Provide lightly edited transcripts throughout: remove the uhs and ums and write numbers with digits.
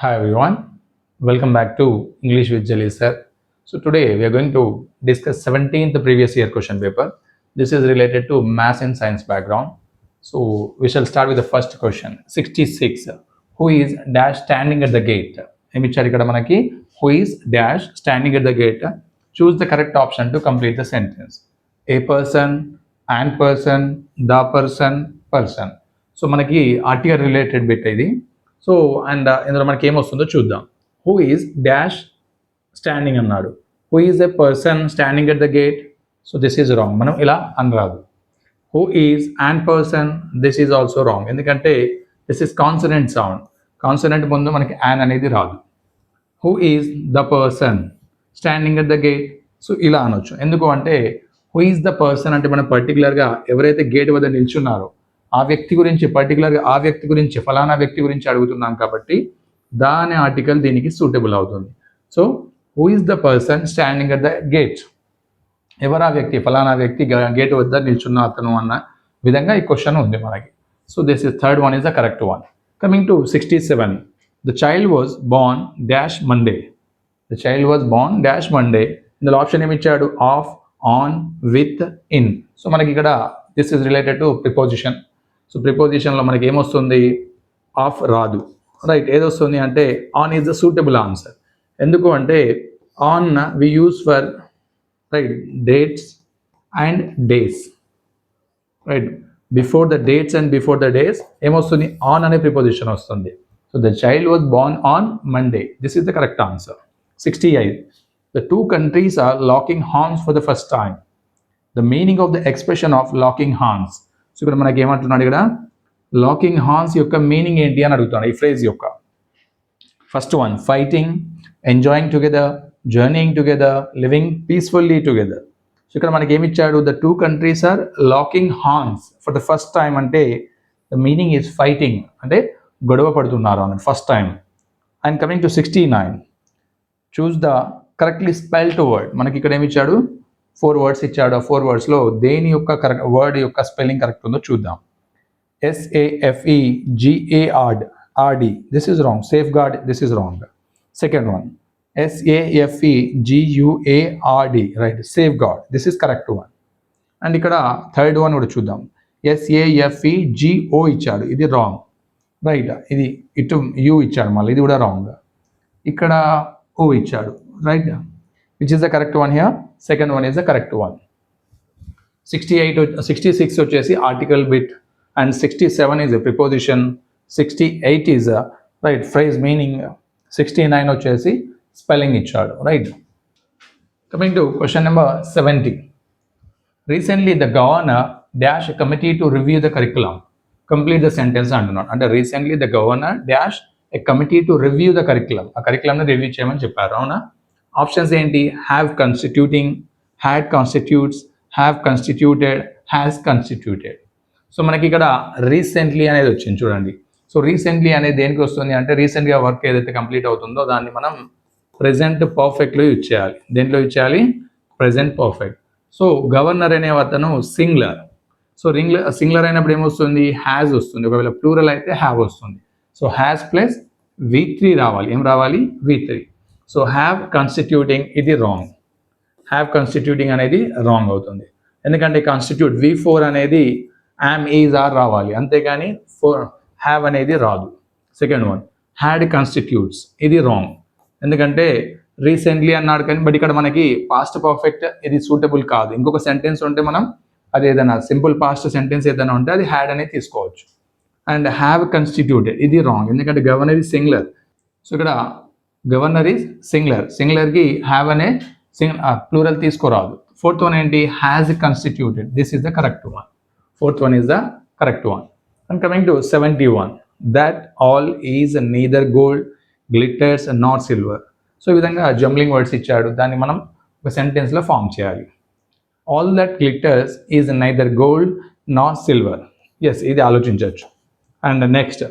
Hi everyone, welcome back to English with Jelly sir. So today we are going to discuss 17th previous year question paper. This is related to math and science background. So we shall start with the first question. 66. Who is dash standing at the gate? ఏమిచ్చారు ఇక్కడ మనకి who is dash standing at the gate? Choose the correct option to complete the sentence. A person, an person, the person. So మనకి article related bit ఇది. So and ఇందులో మనకి ఏమొస్తుందో చూద్దాం. Who is dash standing అన్నాడు. Who is a person standing at the gate? So this is wrong. మనం ఇలా అనరాదు. Who is an person, this is also wrong. ఎందుకంటే this is consonant sound. Consonant ముందు మనకి యాన్ అనేది రాదు. Who is the person standing at the gate? So ఇలా అనొచ్చు. ఎందుకు అంటే హూ ఈజ్ ద పర్సన్ అంటే మనం పర్టికులర్గా ఎవరైతే గేట్ వద్ద నిల్చున్నారో ఆ వ్యక్తి గురించి, పర్టికులర్గా ఆ వ్యక్తి గురించి, ఫలానా వ్యక్తి గురించి అడుగుతున్నాం కాబట్టి దాని ఆర్టికల్ దీనికి సూటబుల్ అవుతుంది. So who is the person standing at the gate? ఎవరు ఆ వ్యక్తి? ఫలానా వ్యక్తి గేట్ వద్ద నిల్చున్న అతను అన్న విధంగా ఈ క్వశ్చన్ ఉంది మనకి. So this is third one is the correct one. Coming to 67. The child was born dash Monday. The child was born dash Monday. ఇందులో ఆప్షన్ ఏమి ఇచ్చాడు? Of, on, with, in. So మనకి ఇక్కడ this is related to preposition. So ప్రిపోజిషన్లో మనకి ఏమొస్తుంది? Of రాదు, right. ఏదొస్తుంది అంటే on is the suitable answer. ఎందుకు అంటే on we use for right dates and days, right. Before the dates and before the days ఏమొస్తుంది? ఆన్ అనే ప్రిపోజిషన్ వస్తుంది. So the child was born on Monday. This is the correct answer. 68. The two countries are locking horns for the first time. The meaning of the expression of locking horns. So ఇక్కడ మనకి ఏమంటున్నాడు? ఇక్కడ locking horns యొక్క meaning ఏంటి అని అడుగుతున్నాడు ఈ phrase యొక్క. First one, fighting, enjoying together, journeying together, living peacefully together. So ఇక్కడ మనకి ఏమి ఇచ్చాడు? The two countries are locking horns for the first time అంటే ద మీనింగ్ ఈజ్ ఫైటింగ్, అంటే గొడవ పడుతున్నారు అన్నది first time. And coming to 69. Choose the correctly spelled word. మనకి ఇక్కడ ఏమి ఇచ్చాడు? 4 words ఇచ్చాడు. ఆ 4 wordsలో దేని యొక్క కరెక్ట్ వర్డ్ యొక్క స్పెల్లింగ్ కరెక్ట్ ఉందో చూద్దాం. SAFEGARD, this is wrong. Safeguard, this is wrong. Second one, SAFEGUARD, right. Safeguard, this is correct one. And ఇక్కడ థర్డ్ వన్ కూడా చూద్దాం. SAFEGO ఇచ్చాడు, ఇది రాంగ్, రైట్. ఇది ఇటు యూ ఇచ్చాడు, మళ్ళీ ఇది కూడా రాంగ్. ఇక్కడ ఓ ఇచ్చాడు, right. Which is the correct one here? Second one is the correct one. 66 వచ్చేసి article bit and 67 is a preposition. 68 is right phrase meaning. 69 వచ్చేసి స్పెల్లింగ్ ఇచ్చాడు, right. Coming to question number 70. Recently the governor dash committee to review the curriculum. Complete the sentence అంటున్నాడు. అంటే recently the governor dash a committee to review the curriculum. ఆ కరికులంని review చేయమని చెప్పారు, అవునా? Options ఏంటి? Have constituting, had constitutes, have constituted, has constituted. So మనకి ఇక్కడ recently అనేది వచ్చింది చూడండి. సో రీసెంట్లీ అనేది దేనికి వస్తుంది అంటే రీసెంట్గా వర్క్ ఏదైతే కంప్లీట్ అవుతుందో దాన్ని మనం ప్రెజెంట్ పర్ఫెక్ట్లో యూజ్ చేయాలి. దేంట్లో యూజ్ చేయాలి? Present perfect. సో గవర్నర్ అనే అతను సింగులర్. సో సింగులర్ అయినప్పుడు ఏమొస్తుంది? హ్యాజ్ వస్తుంది. ఒకవేళ ప్లూరల్ అయితే హ్యావ్ వస్తుంది. సో హ్యాస్ ప్లస్ V3 రావాలి. ఏం రావాలి? V3. సో హ్యావ్ కాన్స్టిట్యూటింగ్, ఇది రాంగ్. హ్యావ్ కాన్స్టిట్యూటింగ్ అనేది రాంగ్ అవుతుంది. ఎందుకంటే కాన్స్టిట్యూట్ V4 అనేది యామ్, ఈజ్, ఆర్ రావాలి, అంతేగాని హ్యావ్ అనేది రాదు. సెకండ్ వన్, హ్యాడ్ కాన్స్టిట్యూట్స్, ఇది రాంగ్. ఎందుకంటే రీసెంట్లీ అన్నాడు కానీ బట్ ఇక్కడ మనకి పాస్ట్ పర్ఫెక్ట్ ఇది సూటబుల్ కాదు. ఇంకొక సెంటెన్స్ ఉంటే మనం అది ఏదైనా సింపుల్ పాస్ట్ సెంటెన్స్ ఏదైనా ఉంటే అది హ్యాడ్ అనేది తీసుకోవచ్చు. అండ్ హ్యావ్ కాన్స్టిట్యూటెడ్, ఇది రాంగ్. ఎందుకంటే గవర్నర్ ఈజ్ సింగులర్. సో ఇక్కడ గవర్నర్ ఈజ్ సింగులర్. సింగులర్కి హ్యావ్ అనే ప్లూరల్ తీసుకోరాదు. ఫోర్త్ వన్ ఏంటి? Has constituted, this is the correct one. Fourth one is the correct one. And coming to 71. That all is neither gold, glitters, not silver. So ఈ విధంగా jumbling words ఇచ్చాడు. దాన్ని మనం ఒక సెంటెన్స్లో form చేయాలి. All that glitters is neither gold not silver. Yes, ఇది ఆలోచించవచ్చు. And next,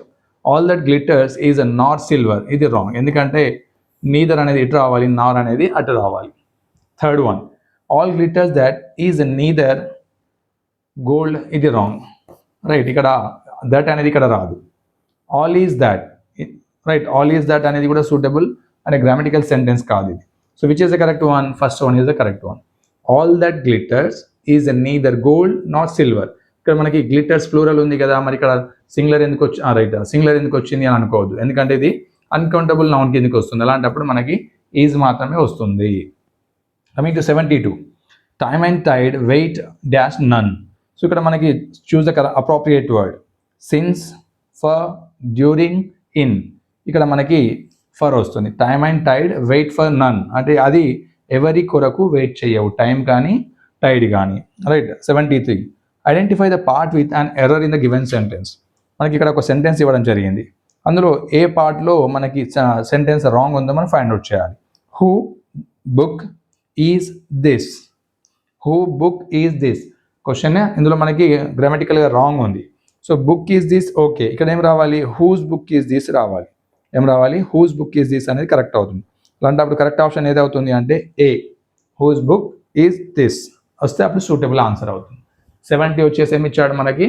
all that glitters is not silver, ఇది రాంగ్. ఎందుకంటే నీదర్ అనేది ఇటు రావాలి, నార్ అనేది అటు రావాలి. Third one, all glitters that is neither gold, ఇది రాంగ్, రైట్. ఇక్కడ దట్ అనేది ఇక్కడ రాదు. All is that, right. All is that అనేది కూడా సూటబుల్ అండ్ గ్రామటికల్ సెంటెన్స్ కాదు ఇది. So which is the correct one? First one is the correct one. All that glitters is neither gold not silver. ఇక్కడ మనకి glitters plural ఉంది కదా, మరి ఇక్కడ సింగులర్ ఎందుకు వచ్చి రైట్ సింగులర్ ఎందుకు వచ్చింది అని అనుకోవద్దు, ఎందుకంటే ఇది అన్కౌంటబుల్ నౌన్ కిందకి వస్తుంది. అలాంటప్పుడు మనకి ఈజ్ మాత్రమే వస్తుంది. Coming to 72, time and tide wait dash none. So ఇక్కడ మనకి choose the appropriate word. Since, for, during, in. ఇక్కడ మనకి ఫర్ వస్తుంది. Time and tide wait for none అంటే అది ఎవరి కొరకు వెయిట్ చేయవు, టైం కానీ టైడ్ కానీ. Right. 73, identify the part with an error in the given sentence. మనకి ఇక్కడ ఒక సెంటెన్స్ ఇవ్వడం జరిగింది, అందులో ఏ పార్ట్లో మనకి సెంటెన్స్ రాంగ్ ఉందో మనం ఫైండ్ అవుట్ చేయాలి. Who book is this. Who book is this question, ఇందులో మనకి గ్రామటికల్గా రాంగ్ ఉంది. So book is this okay, ఇక్కడ ఏం రావాలి? హూజ్ బుక్ ఈజ్ దిస్ రావాలి. ఏం రావాలి? హూజ్ బుక్ ఈజ్ దిస్ అనేది కరెక్ట్ అవుతుంది. అలాంటప్పుడు కరెక్ట్ ఆప్షన్ ఏది అవుతుంది అంటే ఏ, హూజ్ బుక్ ఈజ్ దిస్ వస్తే అప్పుడు సూటబుల్ ఆన్సర్ అవుతుంది. 70 వచ్చేసి ఏమి ఇచ్చాడు మనకి?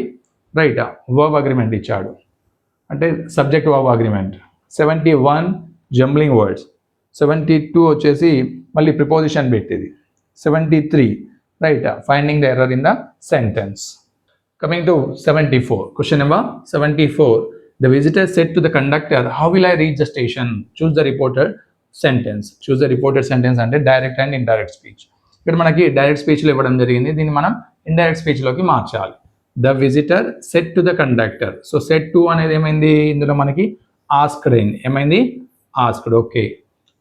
రైట్, వర్బ్ అగ్రిమెంట్ ఇచ్చాడు, అంటే subject verb agreement. 71 jumbling words. 72 వచ్చేసి మళ్ళీ ప్రిపోజిషన్ పెట్టింది. 73 right, finding the error in the sentence. Coming to 74, question number 74. The visitor said to the conductor, how will I reach the station? Choose the reported sentence. Choose the reported sentence అంటే direct and indirect speech. ఇక్కడ మనకి direct స్పీచ్లో ఇవ్వడం జరిగింది, దీన్ని మనం indirect స్పీచ్లోకి మార్చాలి. The visitor said to the conductor. So said to అనేది ఏమైంది? ఇందులో మనకి ఆస్క్డ్ అయింది. ఏమైంది? Asked. Okay.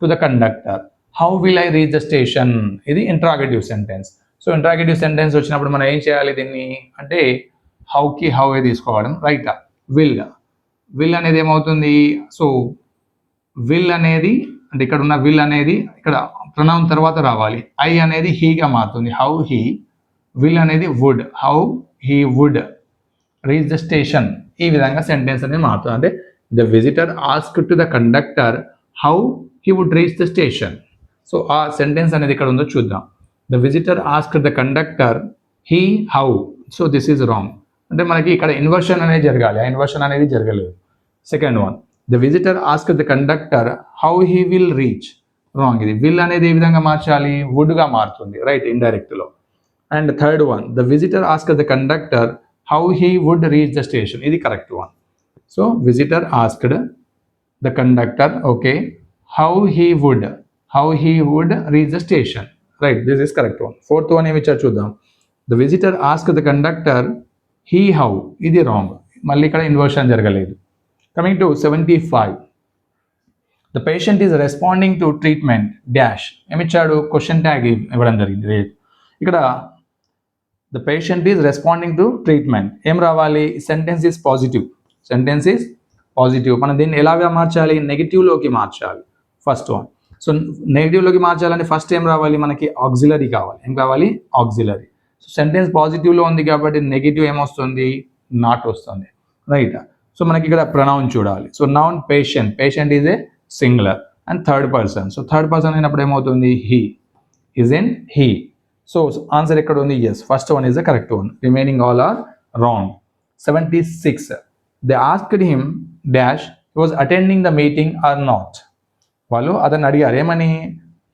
To the conductor, how will I reach the station. ఇది interrogative sentence. So interrogative sentence వచ్చినప్పుడు మనం ఏం చేయాలి దీన్ని అంటే హౌకి హౌ ఏ తీసుకోవడం. రైట్. విల్. విల్ అనేది ఏమవుతుంది? సో విల్ అనేది అంటే ఇక్కడ ఉన్న విల్ అనేది ఇక్కడ ప్రొనౌన్ తర్వాత రావాలి. ఐ అనేది హీగా మారుతుంది. How he. విల్ అనేది would. How he would reach the station. ఈ విధంగా సెంటెన్స్ అనేది మారుతుంది. అంటే the visitor ask to the conductor how he would reach the station. So ఆ సెంటెన్స్ అనేది ఇక్కడ ఉందో చూద్దాం. The visitor ask the conductor he how. So this is wrong. అంటే మనకి ఇక్కడ ఇన్వర్షన్ అనేది జరగాలి, ఆ ఇన్వర్షన్ అనేది జరగలేదు. Second one, the visitor ask the conductor how he will reach. Wrong. ఇది విల్ అనేది ఏ విధంగా మార్చాలి? వుడ్గా మారుతుంది. రైట్, ఇండైరెక్ట్లో. And third one, the visitor ask the conductor how he would reach the station. ఇది correct one. So visitor asked the conductor okay how he would reach the station. Right, this is correct one. Fourth one ఏమి ఇచ్చారు చూద్దాం. The visitor ask the conductor he how. ఇది రాంగ్, మళ్ళీ ఇక్కడ inversion జరగలేదు. Coming to 75, the patient is responding to treatment dash. ఏమిచ్చాడు? Question tag ఇవ్వడం జరిగింది. ఇక్కడ the patient is responding to treatment ఏం రావాలి? Sentence is positive. Sentence is positive. మనం దీన్ని ఎలాగా మార్చాలి? నెగిటివ్లోకి మార్చాలి. First one. సో నెగిటివ్లోకి మార్చాలంటే ఫస్ట్ ఏం రావాలి? మనకి ఆక్సిలరీ కావాలి. ఏం కావాలి? ఆక్సిలరీ. సో సెంటెన్స్ పాజిటివ్లో ఉంది కాబట్టి నెగిటివ్ ఏమొస్తుంది? నాట్ వస్తుంది. రైట్. సో మనకి ఇక్కడ ప్రొనౌన్ చూడాలి. So noun patient. Patient is a singular and third person. So third person అయినప్పుడు ఏమవుతుంది? He. Isn't he. So answer ఎక్కడ ఉంది? Yes, first one is the correct one. Remaining all are wrong. 76, they asked him dash he was attending the meeting or not. వాళ్ళు అతన్ని అడిగారు ఏమని?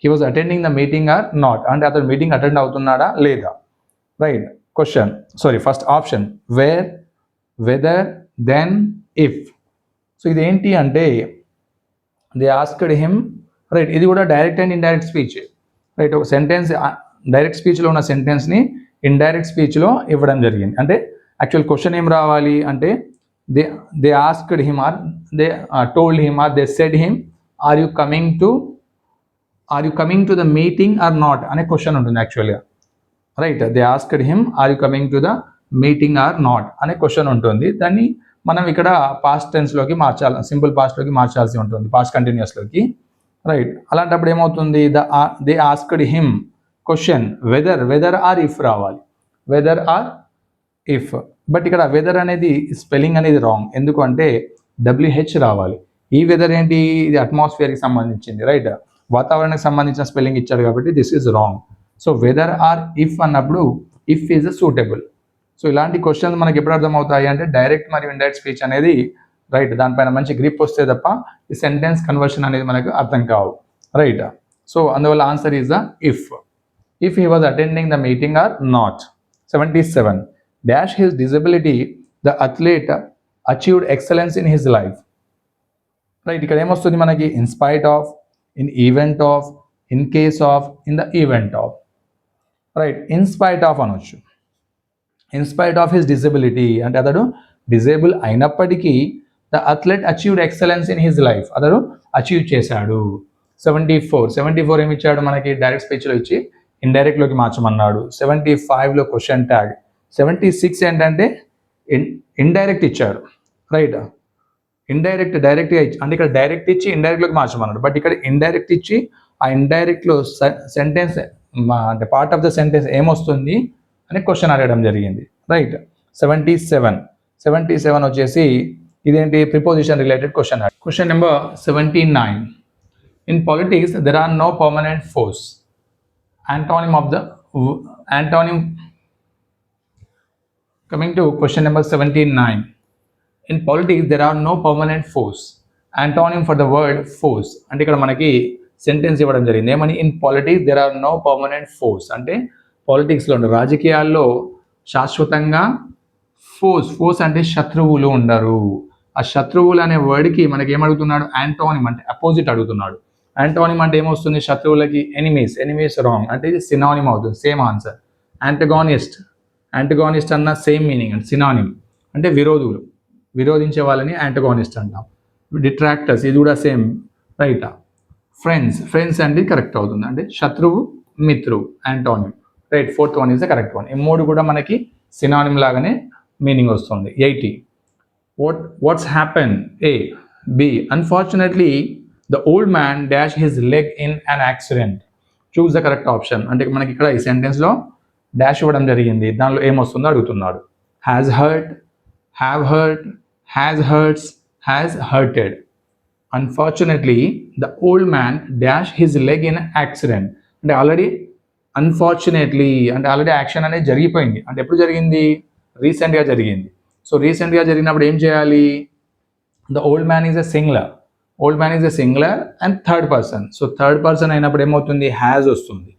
He was attending the meeting or not అంటే అతను meeting attend అవుతున్నాడా లేదా. Right. Question first option wear, whether, then, if. So ఇది ఏంటి అంటే దే ఆస్క్డ్ హిమ్. రైట్, ఇది కూడా direct and indirect speech. Right, ఒక సెంటెన్స్ డైరెక్ట్ స్పీచ్లో ఉన్న సెంటెన్స్ని ఇండైరెక్ట్ స్పీచ్లో ఇవ్వడం జరిగింది. అంటే యాక్చువల్ క్వశ్చన్ ఏం రావాలి అంటే they asked him or they told him or they said him are you coming to the meeting or not అనే క్వశ్చన్ ఉంటుంది యాక్చువల్గా. Right, they asked him are you coming to the meeting or not అనే question ఉంటుంది. దాన్ని మనం ఇక్కడ past టెన్స్లోకి మార్చాలి, simple పాస్ట్లోకి మార్చాల్సి ఉంటుంది, పాస్ట్ కంటిన్యూస్లోకి. రైట్, అలాంటప్పుడు ఏమవుతుంది? They asked him question whether or if రావాలి. Whether or if. బట్ ఇక్కడ వెదర్ అనేది స్పెల్లింగ్ అనేది రాంగ్. ఎందుకంటే WH రావాలి. ఈ వెదర్ ఏంటి? ఇది అట్మాస్ఫియర్కి సంబంధించింది. రైట్, వాతావరణానికి సంబంధించిన స్పెల్లింగ్ ఇచ్చాడు కాబట్టి this is wrong. So whether or if అన్నప్పుడు ఇఫ్ ఈజ్ సూటబుల్. సో ఇలాంటి క్వశ్చన్స్ మనకి ఎప్పుడు అర్థమవుతాయి అంటే డైరెక్ట్ మరియు ఇండైరెక్ట్ స్పీచ్ అనేది రైట్. దానిపైన మంచి గ్రిప్ వస్తే తప్ప ఈ సెంటెన్స్ కన్వర్షన్ అనేది మనకు అర్థం కావు, రైట్. సో అందువల్ల answer is the if he was attending the meeting or not. 77 dash his disability the athlete achieved excellence in his life. Right. ఇక్కడ ఏమొస్తుంది మనకి? In spite of, in event of, in case of, in the event of. Right. In spite of అనొచ్చు. In spite of his disability అంటే అతడు disable అయినప్పటికీ the athlete achieved excellence in his life, అతడు achieve చేశాడు. 74 ఏమి ఇచ్చాడు మనకి? Direct స్పీచ్లో ఇచ్చి ఇండైరెక్ట్లోకి మార్చమన్నాడు. 75లో క్వశ్చన్ ట్యాగ్. 76 ఏంటంటే ఇండైరెక్ట్ ఇచ్చాడు, రైట్. డైరెక్ట్గా ఇచ్చి అంటే ఇక్కడ డైరెక్ట్ ఇచ్చి ఇండైరెక్ట్లోకి మార్చమన్నాడు. బట్ ఇక్కడ ఇండైరెక్ట్ ఇచ్చి ఆ ఇండైరెక్ట్లో సెంటెన్స్ అంటే పార్ట్ ఆఫ్ ద సెంటెన్స్ ఏమొస్తుంది అని క్వశ్చన్ అడగడం జరిగింది, రైట్. 77 వచ్చేసి ఇదేంటి? Preposition related question. Question number 79. In politics there are no permanent force. Antonym of the antonym. Coming to question number 79. In politics there are no permanent force. Antonym for the word force అంటే ఇక్కడ మనకి sentence ఇవ్వడం జరిగింది ఏమని? In politics there are no permanent force అంటే పాలిటిక్స్లో రాజకీయాల్లో శాశ్వతంగా ఫోర్స్ అంటే శత్రువులు ఉండరు. ఆ శత్రువులు అనే వర్డ్కి మనకి ఏమడుగుతున్నాడు? యాంటోనిమ్ అంటే అపోజిట్ అడుగుతున్నాడు. యాంటోనిమ్ అంటే ఏమొస్తుంది? శత్రువులకి ఎనిమీస్ రాంగ్ అంటే ఇది సినానిమ్ అవుతుంది. Same answer. యాంటగానిస్ట్ అన్న సేమ్ మీనింగ్ అంటే సినానిమ్ అంటే విరోధించే వాళ్ళని యాంటగానిస్ట్ అంటాం. డిట్రాక్టర్స్ ఇది కూడా సేమ్, రైట్. ఫ్రెండ్స్ అంటే కరెక్ట్ అవుతుంది అంటే శత్రువు మిత్రువు antonym, right. 4th one is the correct one. ఈ 3 కూడా మనకి సినానిమ్ లాగానే మీనింగ్ వస్తుంది. 80 what's happen? A B unfortunately the old man dash his leg in an accident. Choose the correct option. అంటే మనకి ఇక్కడ ఈ సెంటెన్స్లో డాష్ ఇవ్వడం జరిగింది, దానిలో ఏమొస్తుందో అడుగుతున్నాడు. Has hurt, have hurt, has hurts, has hurted. Unfortunately the old man dash his leg in accident అంటే ఆల్రెడీ యాక్షన్ అనేది జరిగిపోయింది. అంటే ఎప్పుడు జరిగింది? రీసెంట్గా జరిగింది. సో రీసెంట్గా జరిగినప్పుడు ఏం చేయాలి? The old man is a singular and third person. So third person అయినప్పుడు ఏమవుతుంది? హ్యాస్ వస్తుంది.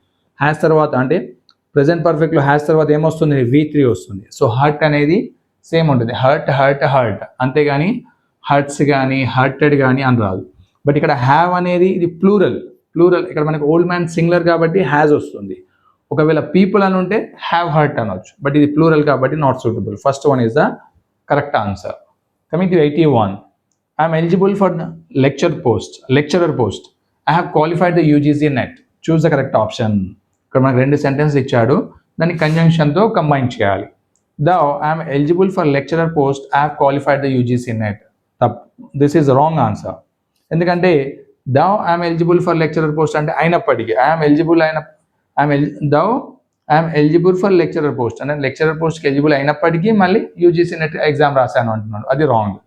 హ్యాస్ తర్వాత అంటే ప్రెజెంట్ పర్ఫెక్ట్లో హ్యాస్ తర్వాత ఏమొస్తుంది? V3 వస్తుంది. సో హర్ట్ అనేది సేమ్ ఉంటుంది. హర్ట్ అంతేగాని హర్ట్స్ కానీ హర్టెడ్ కానీ అని రాదు. బట్ ఇక్కడ హ్యావ్ అనేది ఇది ప్లూరల్. ఇక్కడ మనకి ఓల్డ్ మ్యాన్ సింగులర్ కాబట్టి హ్యాస్ వస్తుంది. ఒకవేళ పీపుల్ అని ఉంటే హ్యావ్ హర్ట్ అనొచ్చు. బట్ ఇది ప్లూరల్ కాబట్టి not suitable. First one is the correct answer. Coming to 81. I am eligible for the lecturer post. I have qualified the UGC NET. Choose the correct option. ఇక్కడ మనకు 2 sentence ఇచ్చాడు, దాన్ని కంజంక్షన్తో combine చేయాలి. Thou I am eligible for lecturer post. I have qualified the UGC NET. This is wrong answer. ఎందుకంటే thou I am eligible for lecturer post అంటే అయినప్పటికీ I am eligible for lecturer post అంటే lecturer పోస్ట్కి eligible అయినప్పటికీ మళ్ళీ UGC NET exam రాశాను అంటున్నాడు, అది wrong.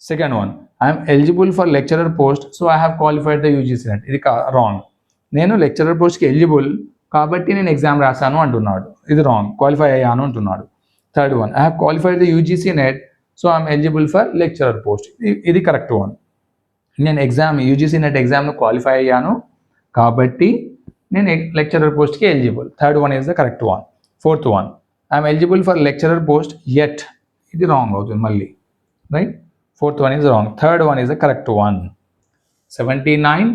Second one, I'm eligible for lecturer post so I have qualified the UGC NET, ఇది రాంగ్. నేను లెక్చరర్ పోస్ట్కి ఎలిజిబుల్ కాబట్టి నేను ఎగ్జామ్ రాశాను అంటున్నాడు, ఇది రాంగ్. క్వాలిఫై అయ్యాను అంటున్నాడు. Third one, I have qualified the UGC NET so I'm eligible for lecturer post, ఇది కరెక్ట్ వన్. నేను UGC NET ఎగ్జామ్ను క్వాలిఫై అయ్యాను కాబట్టి నేను లెక్చరర్ పోస్ట్కి eligible. Third one is the correct one. Fourth one, I'm eligible for lecturer post at, ఇది wrong అవుతుంది మళ్ళీ, right. Fourth one is wrong. Third one is the correct one. 79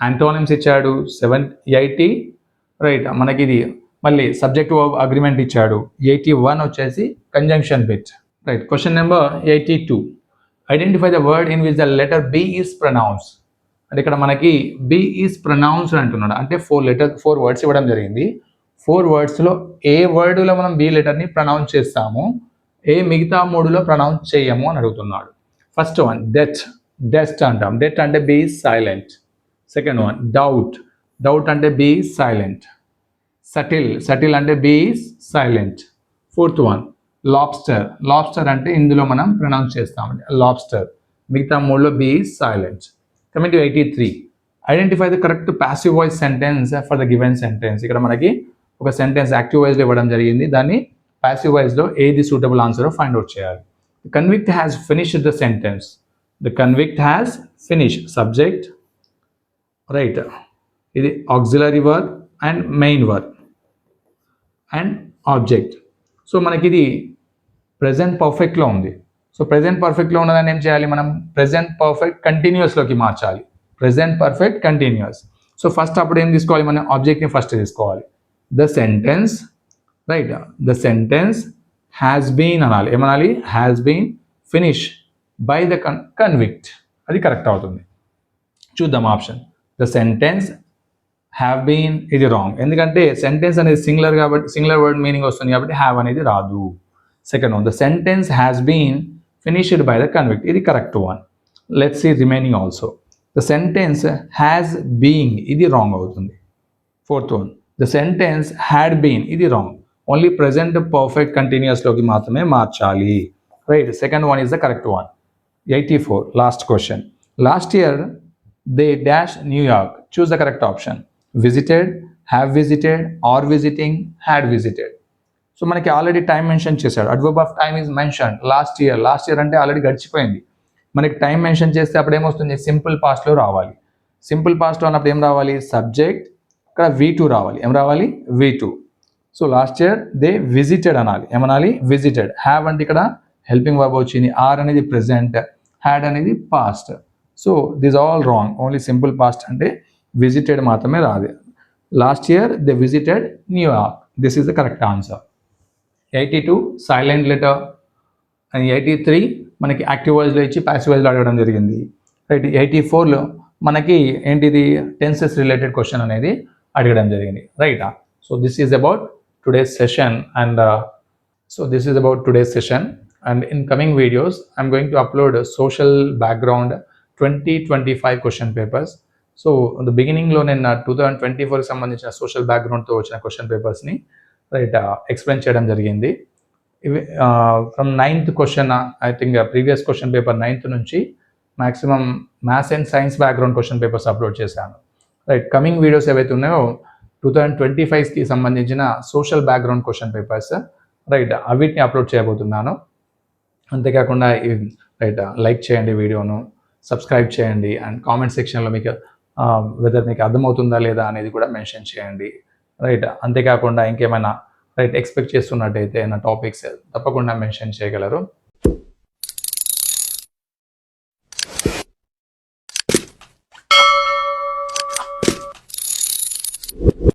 antonyms ఇచ్చాడు. 80 right, మనకి ఇది మళ్ళీ సబ్జెక్ట్ వర్బ్ అగ్రిమెంట్ ఇచ్చాడు. 81 వచ్చేసి conjunction bit, right. Question number 82. Identify the word in which the letter B is pronounced. అంటే ఇక్కడ మనకి B is pronounced అంటున్నాడు. అంటే 4 వర్డ్స్ ఇవ్వడం జరిగింది. 4 వర్డ్స్లో ఏ వర్డ్లో మనం B లెటర్ని ప్రొనౌన్స్ చేస్తాము, ఏ మిగతా 3లో ప్రొనౌన్స్ చేయము అని అడుగుతున్నాడు. ఫస్ట్ వన్ డెస్ట్ అంటాం, డెట్ అంటే B is silent. Second one doubt అంటే B ఈజ్ సైలెంట్. సటిల్ అంటే B is silent. Fourth one lobster అంటే ఇందులో మనం ప్రొనౌన్స్ చేస్తామండి లాబ్స్టర్, మిగతా 3లో B is silent. Coming to 83. Identify the correct passive voice sentence for the given sentence. ఇక్కడ మనకి ఒక సెంటెన్స్ యాక్టివ్ వాయిస్లో ఇవ్వడం జరిగింది, దాన్ని ప్యాసివ్ వాయిస్లో ఏది సూటబుల్ ఆన్సర్ ఫైండ్ అవుట్ చేయాలి. convict has finished the sentence. The convict has finished subject, right? ఇది auxiliary verb and main verb and object. So మనకి ఇది ప్రెజెంట్ పర్ఫెక్ట్లో ఉంది. సో ప్రెజెంట్ పర్ఫెక్ట్లో ఉన్నదాన్ని ఏం చేయాలి మనం? ప్రెజెంట్ పర్ఫెక్ట్ కంటిన్యూస్లోకి మార్చాలి. Present perfect continuous. So first అప్పుడు ఏం తీసుకోవాలి మనం? ఆబ్జెక్ట్ని ఫస్ట్ తీసుకోవాలి. The sentence, right, the sentence has been అనాలి. ఏమనాలి? Has been finish by the convict. అది కరెక్ట్ అవుతుంది. చూద్దాం option. The sentence have been ఇది రాంగ్, ఎందుకంటే సెంటెన్స్ అనేది సింగులర్ కాబట్టి, సింగులర్ వర్డ్ మీనింగ్ వస్తుంది కాబట్టి హ్యావ్ అనేది రాదు. Second one, the sentence has been finished by the convict, ఇది correct one. Let's see remaining also. The sentence has been ఇది రాంగ్ అవుతుంది. Fourth one, the sentence had been ఇది wrong. Only present perfect కంటిన్యూస్లోకి మాత్రమే మార్చాలి. Right, second one is the correct one. 84 last question. Last year they dash New York. Choose the correct option. Visited, have visited, are visiting, had visited. So మనకి already time mention చేశాడు. Adverb of time is mention last year. Last year అంటే already గడిచిపోయింది. మనకి time mention చేస్తే అప్పుడు ఏమొస్తుంది? Simple పాస్ట్లో రావాలి. సింపుల్ పాస్ట్లో అన్నప్పుడు ఏం రావాలి? సబ్జెక్ట్, ఇక్కడ V2 రావాలి. ఏం రావాలి? V2. So last year they visited అనాలి. ఏమనాలి? విజిటెడ్. హ్యావ్ అంటే ఇక్కడ హెల్పింగ్ వర్బ్ వచ్చింది. ఆర్ అనేది ప్రెజెంట్, హ్యాడ్ అనేది past. So this all wrong. Only simple past అంటే విజిటెడ్ మాత్రమే రాదు. Last year they visited New York. This is the correct answer. 82 silent letter and 83 మనకి యాక్టివ్ వాయిస్లో ఇచ్చి ప్యాసివ్ వాయిస్లో అడగడం జరిగింది. రైట్, 84లో మనకి ఏంటిది? టెన్సెస్ రిలేటెడ్ క్వశ్చన్ అనేది అడగడం జరిగింది. రైటా? So this is about today's session and and in coming videos I'm going to upload a social background 2025 question papers. So the బిగినింగ్లో నేను 2024కి సంబంధించిన సోషల్ బ్యాక్గ్రౌండ్తో వచ్చిన క్వశ్చన్ పేపర్స్ని రైట్ ఎక్స్ప్లెయిన్ చేయడం జరిగింది. ఇవి from 9th question, I think previous question paper 9th నుంచి maximum maths and science background question papers upload చేశాను. Right, coming videos ఏవైతే ఉన్నాయో 2025కి సంబంధించిన social background question papers right అవిటిని అప్లోడ్ చేయబోతున్నాను. అంతేకాకుండా రైట్ లైక్ చేయండి వీడియోను, సబ్స్క్రైబ్ చేయండి అండ్ కామెంట్ సెక్షన్లో మీకు వెదర్ మీకు అర్థమవుతుందా లేదా అనేది కూడా మెన్షన్ చేయండి. రైట్, అంతేకాకుండా ఇంకేమైనా రైట్ ఎక్స్పెక్ట్ చేస్తున్నట్టయితే నా టాపిక్స్ తప్పకుండా మెన్షన్ చేయగలరు.